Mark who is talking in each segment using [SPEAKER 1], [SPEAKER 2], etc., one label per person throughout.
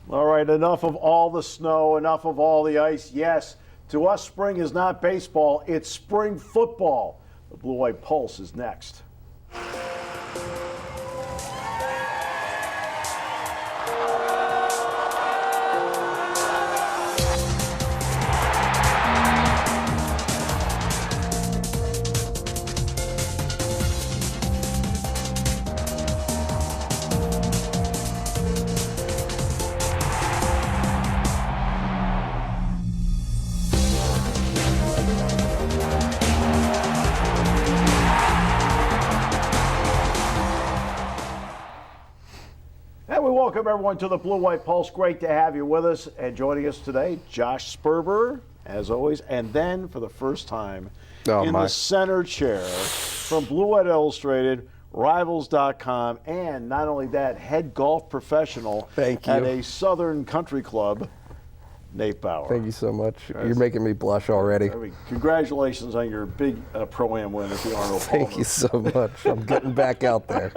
[SPEAKER 1] All right, enough of all the snow, enough of all the ice. Yes, to us, spring is not baseball, it's spring football. The Blue White Pulse is next. Welcome, everyone, to the Blue White Pulse. Great to have you with us. And joining us today, Josh Sperber, as always. And then, for the first time, the center chair from Blue White Illustrated, Rivals.com, and not only that, head golf professional at a Southern country club, Nate Bauer.
[SPEAKER 2] Thank you so much. You're making me blush already.
[SPEAKER 1] Congratulations on your big Pro-Am win at the Arnold Palmer.
[SPEAKER 2] Thank you so much. I'm getting back out there.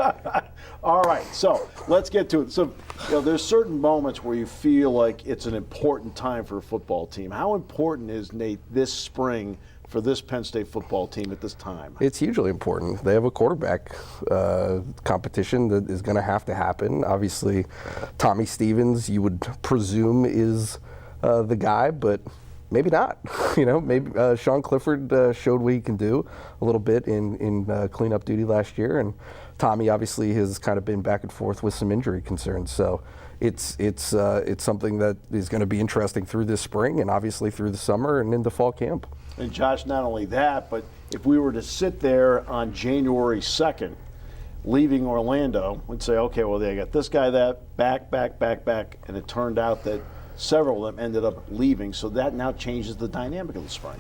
[SPEAKER 1] All right, so let's get to it. So, there's certain moments where you feel like it's an important time for a football team. How important is, Nate, this spring for this Penn State football team at this time?
[SPEAKER 2] It's hugely important. They have a quarterback competition that is going to have to happen. Obviously, Tommy Stevens, you would presume, is the guy, but maybe not. Maybe Sean Clifford showed what he can do a little bit in cleanup duty last year, and Tommy obviously has kind of been back and forth with some injury concerns. So it's something that is going to be interesting through this spring and obviously through the summer and into fall camp.
[SPEAKER 1] And Josh, not only that, but if we were to sit there on January 2nd, leaving Orlando, we'd say, okay, well, they got this guy, that, back, and it turned out that several of them ended up leaving, so that now changes the dynamic of the spring.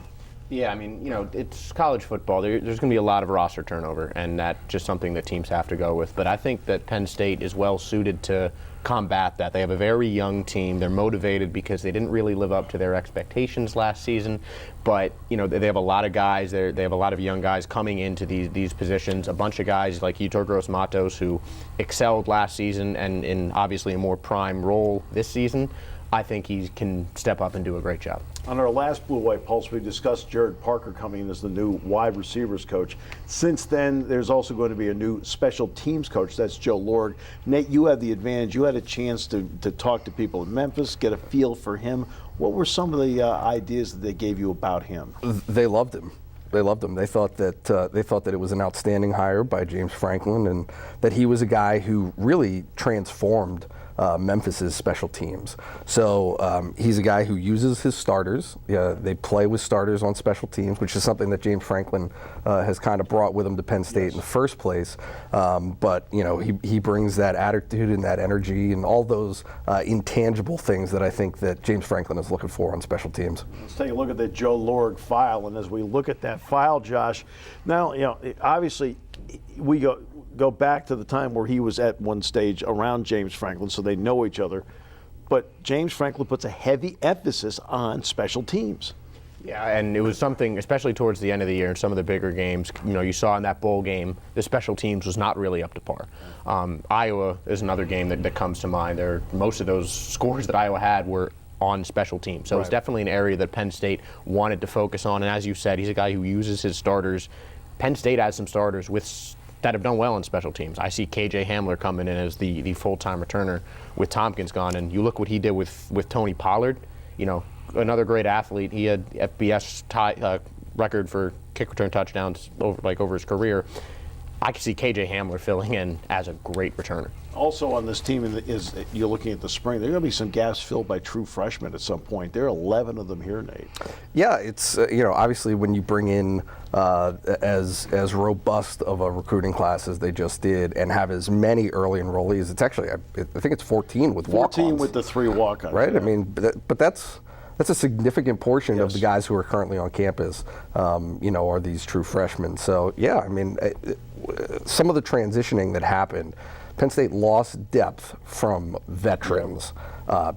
[SPEAKER 3] Yeah, I mean, it's college football. There's going to be a lot of roster turnover, and that's just something that teams have to go with. But I think that Penn State is well suited to combat that. They have a very young team. They're motivated because they didn't really live up to their expectations last season. But, they have a lot of guys. They have a lot of young guys coming into these positions. A bunch of guys like Yetur Gross-Matos who excelled last season and in obviously a more prime role this season. I think he can step up and do a great job.
[SPEAKER 1] On our last Blue White Pulse, we discussed Jared Parker coming in as the new wide receivers coach. Since then, there's also going to be a new special teams coach. That's Joe Lorg. Nate, you had the advantage. You had a chance to talk to people in Memphis, get a feel for him. What were some of the ideas that they gave you about him?
[SPEAKER 2] They loved him. They loved him. They thought that it was an outstanding hire by James Franklin, and that he was a guy who really transformed Memphis's special teams. So he's a guy who uses his starters. They play with starters on special teams, which is something that James Franklin has kind of brought with him to Penn State in the first place. But he brings that attitude and that energy and all those intangible things that I think that James Franklin is looking for on special teams.
[SPEAKER 1] Let's take a look at the Joe Lorg file, and as we look at that file, Josh, now obviously we go back to the time where he was at one stage around James Franklin, so they know each other. But James Franklin puts a heavy emphasis on special teams.
[SPEAKER 3] Yeah, and it was something, especially towards the end of the year in some of the bigger games, you saw in that bowl game, the special teams was not really up to par. Iowa is another game that comes to mind. Most of those scores that Iowa had were on special teams. So It's definitely an area that Penn State wanted to focus on. And as you said, he's a guy who uses his starters. Penn State has some starters that have done well in special teams. I see KJ Hamler coming in as the full-time returner with Tompkins gone, and you look what he did with Tony Pollard. Another great athlete. He had FBS record for kick return touchdowns over his career. I can see KJ Hamler filling in as a great returner.
[SPEAKER 1] Also on this team is you're looking at the spring. There are going to be some gaps filled by true freshmen at some point. There are 11 of them here, Nate.
[SPEAKER 2] Yeah, it's obviously when you bring in as robust of a recruiting class as they just did, and have as many early enrollees. It's actually I think it's 14 with walk-ons.
[SPEAKER 1] 14 with the 3 walk-ons.
[SPEAKER 2] Right. Yeah. I mean, but that's a significant portion of the guys who are currently on campus. Are these true freshmen. So yeah, I mean, some of the transitioning that happened. Penn State lost depth from veterans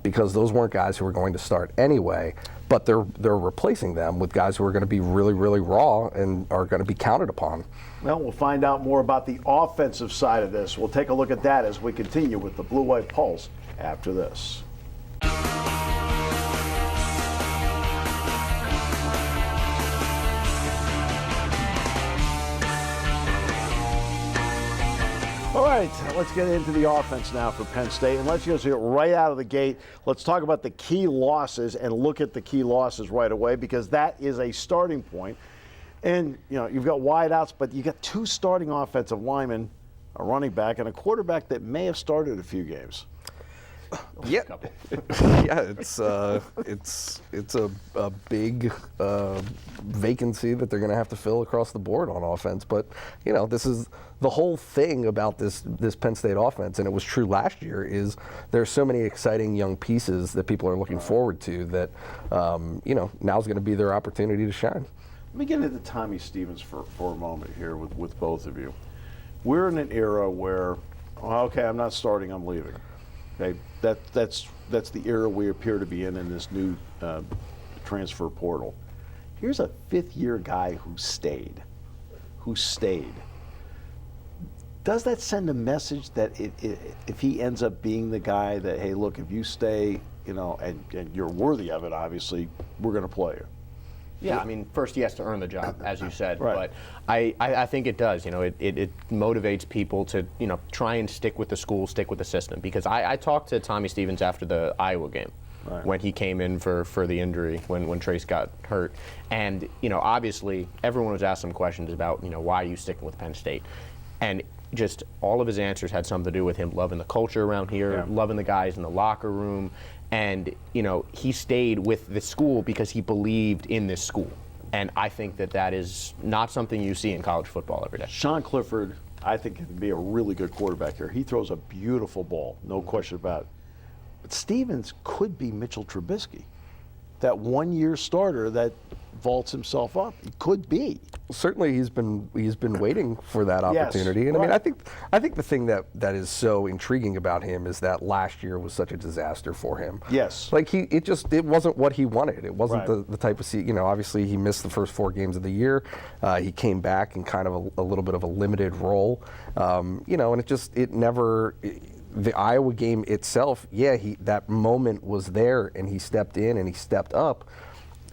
[SPEAKER 2] because those weren't guys who were going to start anyway, but they're replacing them with guys who are going to be really, really raw and are going to be counted upon.
[SPEAKER 1] Well, we'll find out more about the offensive side of this. We'll take a look at that as we continue with the Blue White Pulse after this. right, let's get into the offense now for Penn State, and let's just get right out of the gate. Let's talk about the key losses and look at the key losses right away, because that is a starting point. And you've got wideouts, but you got 2 starting offensive linemen, a running back, and a quarterback that may have started a few games.
[SPEAKER 2] Yeah, yeah, it's a big vacancy that they're going to have to fill across the board on offense. But this is the whole thing about this Penn State offense, and it was true last year. Is there's so many exciting young pieces that people are looking forward to that now's going to be their opportunity to shine.
[SPEAKER 1] Let me get into Tommy Stevens for a moment here with both of you. We're in an era where, okay, I'm not starting, I'm leaving. Okay, that's the era we appear to be in this new transfer portal. Here's a 5th-year guy who stayed. Does that send a message that if he ends up being the guy that, hey, look, if you stay, and you're worthy of it, obviously, we're going to play you?
[SPEAKER 3] Yeah, I mean, first he has to earn the job, as you said.
[SPEAKER 1] Right.
[SPEAKER 3] But I think it does. It motivates people to try and stick with the school, stick with the system. Because I talked to Tommy Stevens after the Iowa game, when he came in for the injury when Trace got hurt, and obviously everyone was asking him questions about why are you sticking with Penn State, and just all of his answers had something to do with him loving the culture around here, loving the guys in the locker room. And, he stayed with the school because he believed in this school. And I think that is not something you see in college football every day.
[SPEAKER 1] Sean Clifford, I think, can be a really good quarterback here. He throws a beautiful ball, no question about it. But Stevens could be Mitchell Trubisky, that 1-year starter that vaults himself up. He could be.
[SPEAKER 2] Certainly, he's been waiting for that opportunity.
[SPEAKER 1] Yes,
[SPEAKER 2] and
[SPEAKER 1] right.
[SPEAKER 2] I mean, I think the thing that is so intriguing about him is that last year was such a disaster for him.
[SPEAKER 1] Yes.
[SPEAKER 2] Like it wasn't what he wanted. It wasn't
[SPEAKER 1] Right.
[SPEAKER 2] the type of obviously he missed the first 4 games of the year. He came back in kind of a little bit of a limited role. And it never. The Iowa game itself, that moment was there, and he stepped in and he stepped up.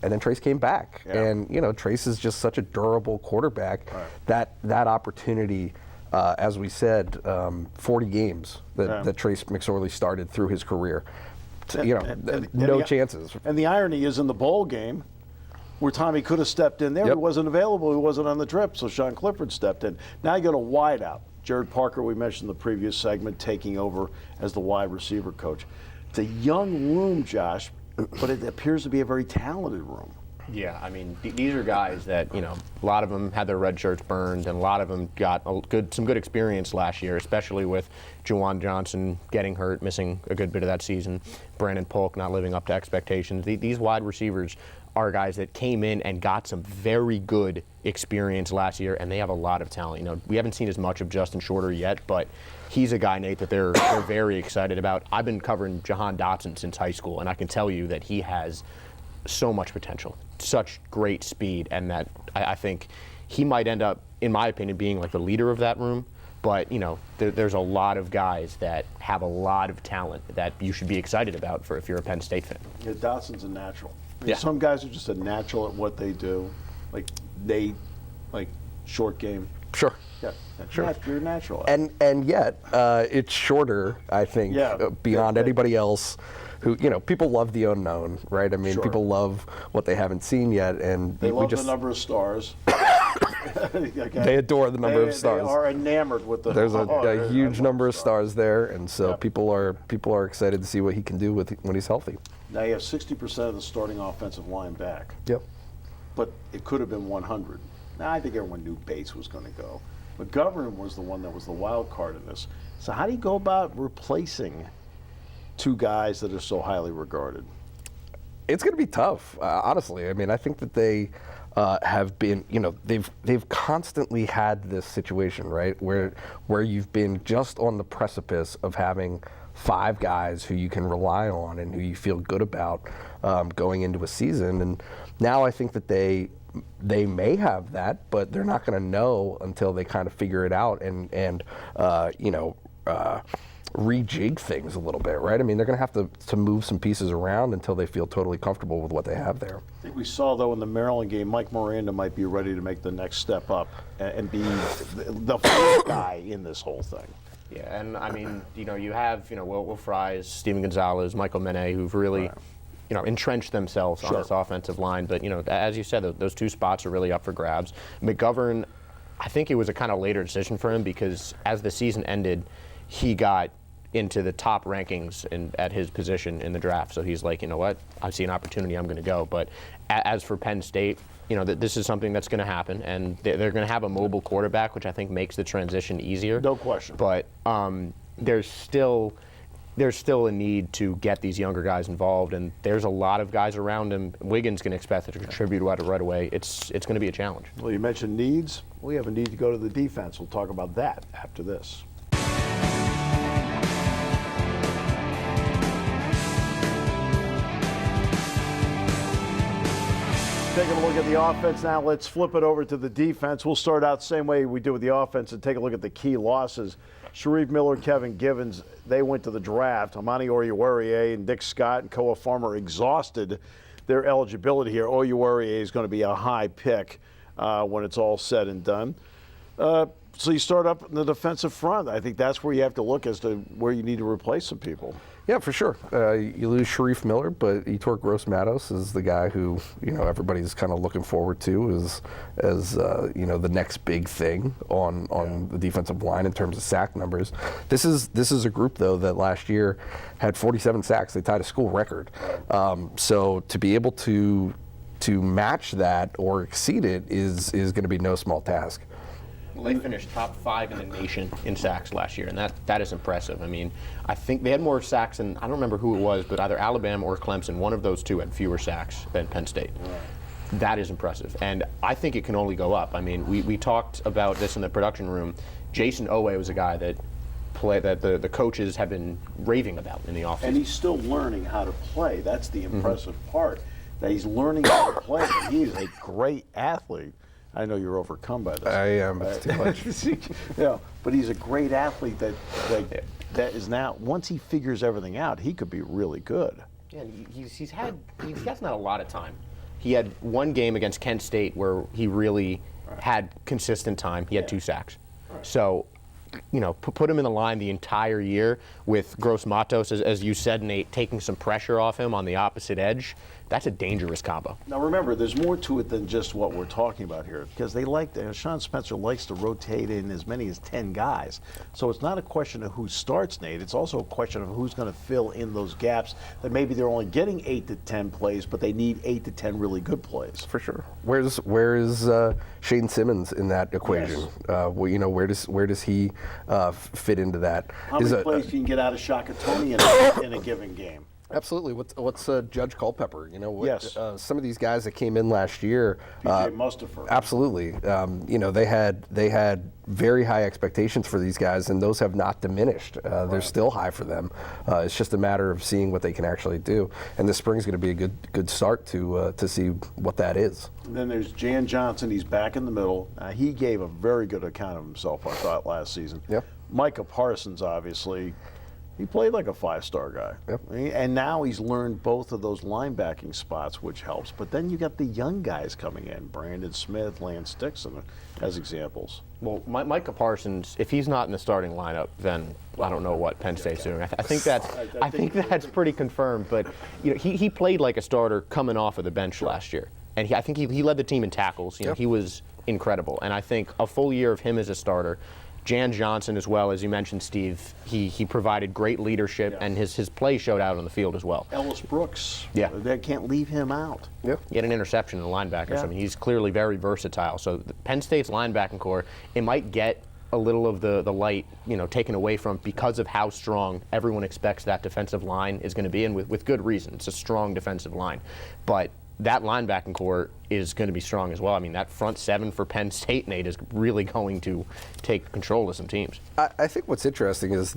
[SPEAKER 2] And then Trace came back, and Trace is just such a durable quarterback. Right. That opportunity, as we said, 40 games that Trace McSorley started through his career. No chances.
[SPEAKER 1] And the irony is, in the bowl game, where Tommy could have stepped in there, he wasn't available. He wasn't on the trip, so Sean Clifford stepped in. Now you got a wideout. Jared Parker, we mentioned in the previous segment, taking over as the wide receiver coach. It's a young room, Josh, but it appears to be a very talented room.
[SPEAKER 3] Yeah, I mean, these are guys that, a lot of them had their red shirts burned, and a lot of them got some good experience last year, especially with Juwan Johnson getting hurt, missing a good bit of that season, Brandon Polk not living up to expectations. These wide receivers are guys that came in and got some very good experience last year, and they have a lot of talent. We haven't seen as much of Justin Shorter yet, but he's a guy, Nate, that they're very excited about. I've been covering Jahan Dotson since high school, and I can tell you that he has so much potential, such great speed, and that I think he might end up, in my opinion, being like the leader of that room. But, there's a lot of guys that have a lot of talent that you should be excited about if you're a Penn State fan.
[SPEAKER 1] Yeah, Dotson's a natural.
[SPEAKER 3] Yeah.
[SPEAKER 1] Some guys are just a natural at what they do, like Nate, like short game.
[SPEAKER 2] Sure.
[SPEAKER 1] Yeah,
[SPEAKER 2] Sure.
[SPEAKER 1] You're natural.
[SPEAKER 2] And yet, it's Shorter, I think, beyond anybody else. Who people love the unknown, right? I mean, people love what they haven't seen yet, and
[SPEAKER 1] they love the number of stars.
[SPEAKER 2] They adore the number of stars.
[SPEAKER 1] They are enamored with the.
[SPEAKER 2] There's a huge number of stars there, and so people are excited to see what he can do when he's healthy.
[SPEAKER 1] Now you have 60% of the starting offensive line back.
[SPEAKER 2] Yep.
[SPEAKER 1] But it could have been 100. Now I think everyone knew Bates was going to go, McGovern was the one that was the wild card in this. So how do you go about replacing 2 guys that are so highly regarded?
[SPEAKER 2] It's going to be tough, honestly. I mean, I think that they have been, they've constantly had this situation, right, where you've been just on the precipice of having 5 guys who you can rely on and who you feel good about going into a season. And now I think that they may have that, but they're not going to know until they kind of figure it out and rejig things a little bit, right? I mean, they're going to have to move some pieces around until they feel totally comfortable with what they have there.
[SPEAKER 1] I think we saw, though, in the Maryland game, Mike Miranda might be ready to make the next step up and be the first guy in this whole thing.
[SPEAKER 3] Yeah, and I mean, you have, Will Fries, Steven Gonzalez, Michael Mene, who've really, entrenched themselves on this offensive line. But, as you said, those two spots are really up for grabs. McGovern, I think it was a kind of later decision for him because as the season ended, he got into the top rankings at his position in the draft. So he's like, you know what, I see an opportunity, I'm going to go. But as for Penn State, this is something that's going to happen, and they're going to have a mobile quarterback, which I think makes the transition easier.
[SPEAKER 1] No question.
[SPEAKER 3] But there's still a need to get these younger guys involved, and there's a lot of guys around him. Wiggins can expect to contribute right away. It's going to be a challenge.
[SPEAKER 1] Well, you mentioned needs. We have a need to go to the defense. We'll talk about that after this. Taking a look at the offense now, let's flip it over to the defense. We'll start out the same way we do with the offense and take a look at the key losses. Sharif Miller, Kevin Givens, they went to the draft. Amani Oruwariye and Dick Scott and Koa Farmer exhausted their eligibility here. Oruwariye is going to be a high pick when it's all said and done. So you start up in the defensive front. I think that's where you have to look as to where you need to replace some people.
[SPEAKER 2] Yeah, for sure. You lose Sharif Miller, but Yetur Gross-Matos is the guy who everybody's kind of looking forward to as the next big thing on the defensive line in terms of sack numbers. This is a group though that last year had 47 sacks. They tied a school record. So to be able to match that or exceed it is going to be no small task.
[SPEAKER 3] They finished top 5 in the nation in sacks last year, and that is impressive. I mean, I think they had more sacks than, I don't remember who it was, but either Alabama or Clemson, one of those two had fewer sacks than Penn State. Right. That is impressive, and I think it can only go up. I mean, we talked about this in the production room. Jason Owe was a guy that the coaches have been raving about in the offseason.
[SPEAKER 1] And he's still learning how to play. That's the impressive part, that he's learning how to play. He's a great athlete. I know you're overcome by this.
[SPEAKER 2] I am. It's too much.
[SPEAKER 1] Yeah, but he's a great athlete that is now, once he figures everything out, he could be really good.
[SPEAKER 3] Yeah, he has not a lot of time. He had one game against Kent State where he really had consistent time. He had 2 sacks. Right. So, put him in the line the entire year with Gross-Matos, as you said, Nate, taking some pressure off him on the opposite edge. That's a dangerous combo.
[SPEAKER 1] Now remember, there's more to it than just what we're talking about here, because Sean Spencer likes to rotate in as many as 10 guys. So it's not a question of who starts, Nate. It's also a question of who's going to fill in those gaps that maybe they're only getting 8 to 10 plays, but they need 8 to 10 really good plays.
[SPEAKER 2] For sure. Where is Shane Simmons in that equation? Yes. Where does he fit into that?
[SPEAKER 1] How many plays can you get out of Shaka Tony in a given game?
[SPEAKER 2] Absolutely. What's Judge Culpepper?
[SPEAKER 1] Yes.
[SPEAKER 2] Some of these guys that came in last year.
[SPEAKER 1] PJ Mustipher.
[SPEAKER 2] Absolutely. They had very high expectations for these guys, and those have not diminished. They're still high for them. It's just a matter of seeing what they can actually do. And this spring is going to be a good start to see what that is.
[SPEAKER 1] And then there's Jan Johnson. He's back in the middle. He gave a very good account of himself, I thought, last season.
[SPEAKER 2] Yep.
[SPEAKER 1] Micah Parsons, obviously. He played like a 5-star guy.
[SPEAKER 2] Yep.
[SPEAKER 1] And now he's learned both of those linebacking spots, which helps. But then you got the young guys coming in, Brandon Smith, Lance Dixon, as examples.
[SPEAKER 3] Well, Micah Parsons, if he's not in the starting lineup, then I don't know what Penn State's doing. I think that's pretty confirmed. But he played like a starter coming off of the bench last year. And I think he led the team in tackles. He was incredible. And I think a full year of him as a starter, Jan Johnson as well, as you mentioned, Steve, he provided great leadership, and his play showed out on the field as well.
[SPEAKER 1] Ellis Brooks, they can't leave him out.
[SPEAKER 2] Yeah.
[SPEAKER 3] He had an interception in the linebackers. Yeah. I mean, he's clearly very versatile. So Penn State's linebacking core, it might get a little of the light, taken away from because of how strong everyone expects that defensive line is going to be, and with good reason. It's a strong defensive line. But that linebacking core is going to be strong as well. I mean, that front 7 for Penn State, Nate, is really going to take control of some teams.
[SPEAKER 2] I think what's interesting is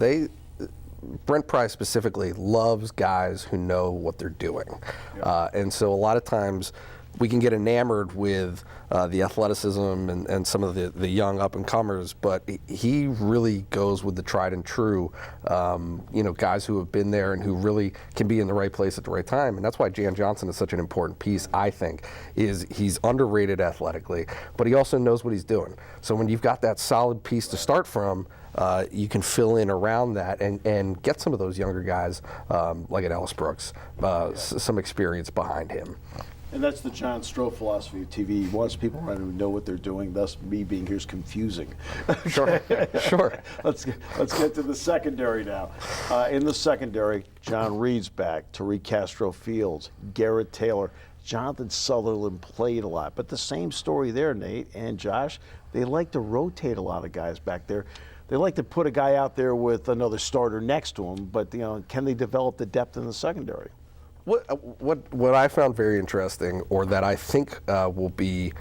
[SPEAKER 2] Brent Pry specifically loves guys who know what they're doing. And so a lot of times we can get enamored with the athleticism and some of the young up-and-comers, but he really goes with the tried and true, guys who have been there and who really can be in the right place at the right time. And that's why Jan Johnson is such an important piece, I think, is he's underrated athletically, but he also knows what he's doing. So when you've got that solid piece to start from, you can fill in around that and get some of those younger guys like an Ellis Brooks, some experience behind him.
[SPEAKER 1] And that's the John Stroh philosophy of TV. He wants people around who know what they're doing. Thus, me being here is confusing.
[SPEAKER 2] Sure, sure.
[SPEAKER 1] Let's get to the secondary now. In the secondary, John Reed's back, Tariq Castro-Fields, Garrett Taylor, Jonathan Sutherland played a lot. But the same story there, Nate and Josh. They like to rotate a lot of guys back there. They like to put a guy out there with another starter next to him. But can they develop the depth in the secondary?
[SPEAKER 2] What I found very interesting, or that I think will be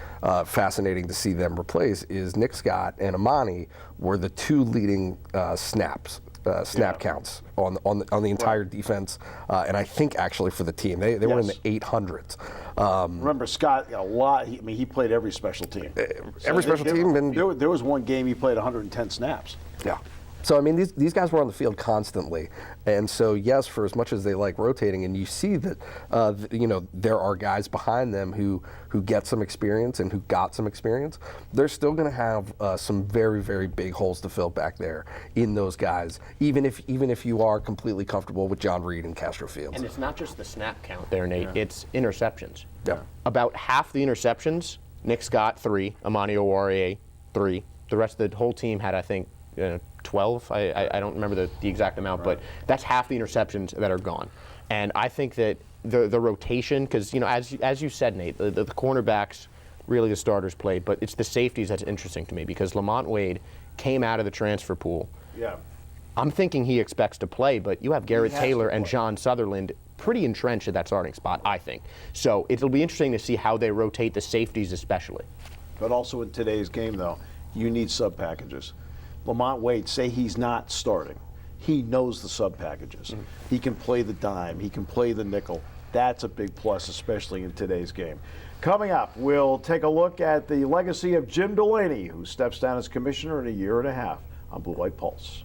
[SPEAKER 2] fascinating to see them replace, is Nick Scott and Amani were the two leading snap counts on the entire defense, and I think actually for the team they were in the 800s.
[SPEAKER 1] Remember Scott a lot. He played every special team.
[SPEAKER 2] Special team, and
[SPEAKER 1] there was one game he played 110 snaps.
[SPEAKER 2] Yeah. So, I mean, these guys were on the field constantly. And so, yes, for as much as they like rotating, and you see that, there are guys behind them who get some experience and who got some experience, they're still going to have some very, very big holes to fill back there in those guys, even if you are completely comfortable with John Reed and Castro-Fields.
[SPEAKER 3] And it's not just the snap count there, Nate. Yeah. It's interceptions.
[SPEAKER 2] Yeah.
[SPEAKER 3] About half the interceptions, Nick Scott, 3, Amani Oruwariye, 3. The rest of the whole team had, I think, 12. I don't remember the exact amount, but that's half the interceptions that are gone. And I think that the rotation, because as you said, Nate, the cornerbacks, really the starters played, but it's the safeties that's interesting to me because Lamont Wade came out of the transfer pool.
[SPEAKER 1] Yeah.
[SPEAKER 3] I'm thinking he expects to play, but you have Garrett Taylor and John Sutherland pretty entrenched at that starting spot, I think. So it'll be interesting to see how they rotate the safeties especially.
[SPEAKER 1] But also in today's game, though, you need sub packages. Lamont Wade, say he's not starting. He knows the sub packages. Mm-hmm. He can play the dime. He can play the nickel. That's a big plus, especially in today's game. Coming up, we'll take a look at the legacy of Jim Delaney, who steps down as commissioner in a year and a half on Blue White Pulse.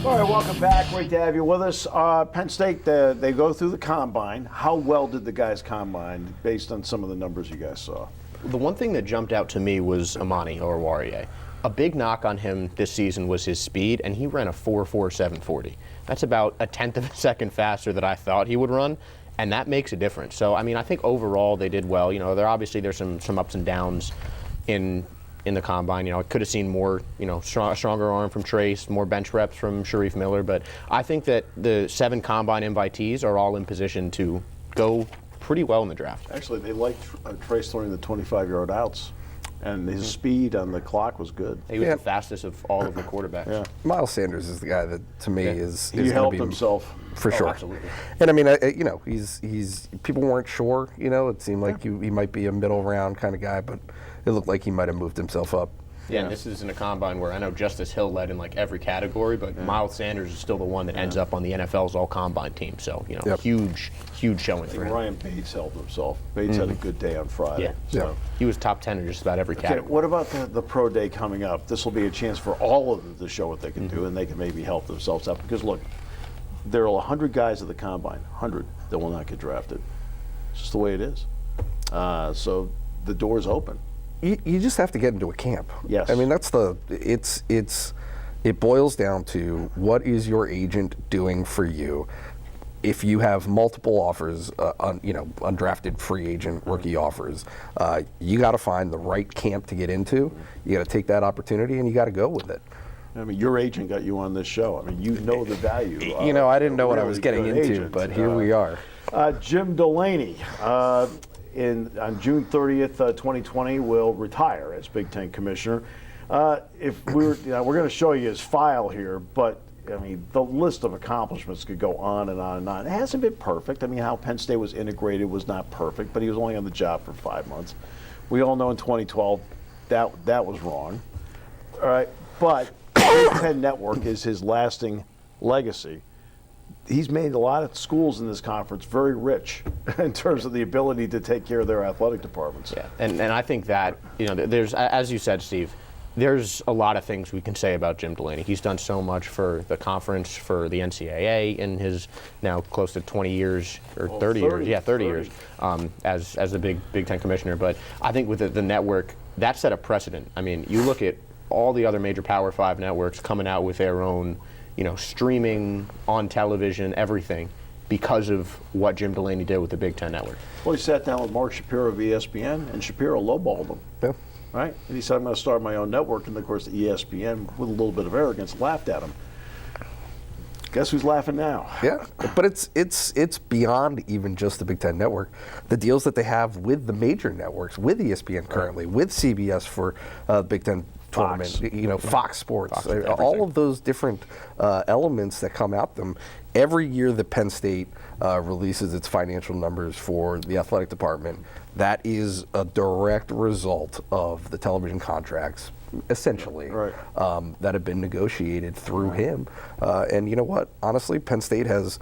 [SPEAKER 1] All right, welcome back. Great to have you with us. Penn State, they go through the combine. How well did the guys combine based on some of the numbers you guys saw?
[SPEAKER 3] The one thing that jumped out to me was Amani Oruwariye. A big knock on him this season was his speed, and he ran a 4.4740. That's about a tenth of a second faster than I thought he would run, and that makes a difference. So, I mean, I think overall they did well. There's some ups and downs in the combine. I could have seen more, stronger arm from Trace, more bench reps from Sharif Miller, but I think that the 7 combine invitees are all in position to go pretty well in the draft.
[SPEAKER 1] Actually, they liked Trace throwing the 25-yard outs, and his speed on the clock was good.
[SPEAKER 3] He was the fastest of all of the quarterbacks. Yeah.
[SPEAKER 2] Miles Sanders is the guy that, to me, is
[SPEAKER 1] he helped himself
[SPEAKER 2] for sure.
[SPEAKER 3] Absolutely.
[SPEAKER 2] And I mean, he's people weren't sure. It seemed like he might be a middle round kind of guy, but it looked like he might have moved himself up.
[SPEAKER 3] Yeah, and this is in a combine where I know Justice Hill led in like every category, but Miles Sanders is still the one that ends up on the NFL's all-combine team. So, huge showing for him.
[SPEAKER 1] Ryan Bates helped himself. Bates had a good day on Friday.
[SPEAKER 3] Yeah,
[SPEAKER 1] so.
[SPEAKER 3] He was top 10 in just about every category.
[SPEAKER 1] Okay, what about the pro day coming up? This will be a chance for all of them to show what they can do, and they can maybe help themselves out. Because, look, there are 100 guys at the combine, 100 that will not get drafted. It's just the way it is. So the door's open.
[SPEAKER 2] You just have to get into a camp.
[SPEAKER 1] Yes.
[SPEAKER 2] I mean, it boils down to what is your agent doing for you. If you have multiple offers, undrafted free agent rookie offers, you got to find the right camp to get into. You got to take that opportunity and you got to go with it.
[SPEAKER 1] I mean, your agent got you on this show. I mean, you know the value.
[SPEAKER 2] I didn't know what I was getting into,
[SPEAKER 1] agent.
[SPEAKER 2] But here we are. Jim
[SPEAKER 1] Delaney. On June 30th, 2020, will retire as Big Ten commissioner. If we're going to show you his file here, but I mean, the list of accomplishments could go on and on and on. It hasn't been perfect. I mean, how Penn State was integrated was not perfect, but he was only on the job for 5 months. We all know in 2012 that was wrong. All right, but Big Ten Network is his lasting legacy. He's made a lot of schools in this conference very rich in terms of the ability to take care of their athletic departments.
[SPEAKER 3] Yeah, and I think that, there's, as you said, Steve, there's a lot of things we can say about Jim Delaney. He's done so much for the conference, for the NCAA in his now close to 20 years, or 30 years. Yeah, 30 years as the Big Ten commissioner. But I think with the network, that set a precedent. I mean, you look at all the other major Power 5 networks coming out with their own, streaming on television, everything, because of what Jim Delaney did with the Big Ten network.
[SPEAKER 1] Well, he sat down with Mark Shapiro of ESPN, and Shapiro lowballed him.
[SPEAKER 2] Yeah.
[SPEAKER 1] Right? And he said, I'm going to start my own network. And, of course, the ESPN, with a little bit of arrogance, laughed at him. Guess who's laughing now?
[SPEAKER 2] Yeah, but it's beyond even just the Big Ten network. The deals that they have with the major networks, with ESPN currently, with CBS for Big Ten tournament, Fox Sports, all of those different elements that come at them. Every year that Penn State releases its financial numbers for the athletic department, that is a direct result of the television contracts, essentially, that have been negotiated through him. And you know what? Honestly, Penn State has,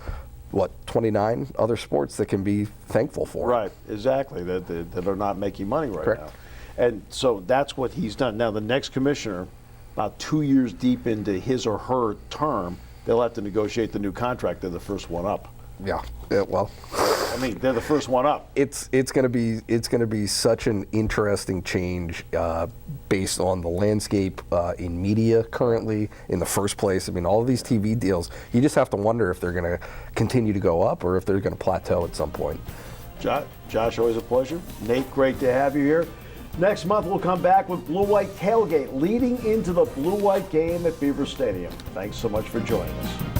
[SPEAKER 2] 29 other sports that can be thankful for.
[SPEAKER 1] Right, exactly, that are not making money right now. And so that's what he's done. Now, the next commissioner, about 2 years deep into his or her term, they'll have to negotiate the new contract. They're the first one up.
[SPEAKER 2] Yeah, well,
[SPEAKER 1] I mean, they're the first one up.
[SPEAKER 2] It's going to be such an interesting change based on the landscape in media currently in the first place. I mean, all of these TV deals, you just have to wonder if they're going to continue to go up or if they're going to plateau at some point.
[SPEAKER 1] Josh, always a pleasure. Nate, great to have you here. Next month, we'll come back with Blue White Tailgate leading into the Blue White game at Beaver Stadium. Thanks so much for joining us.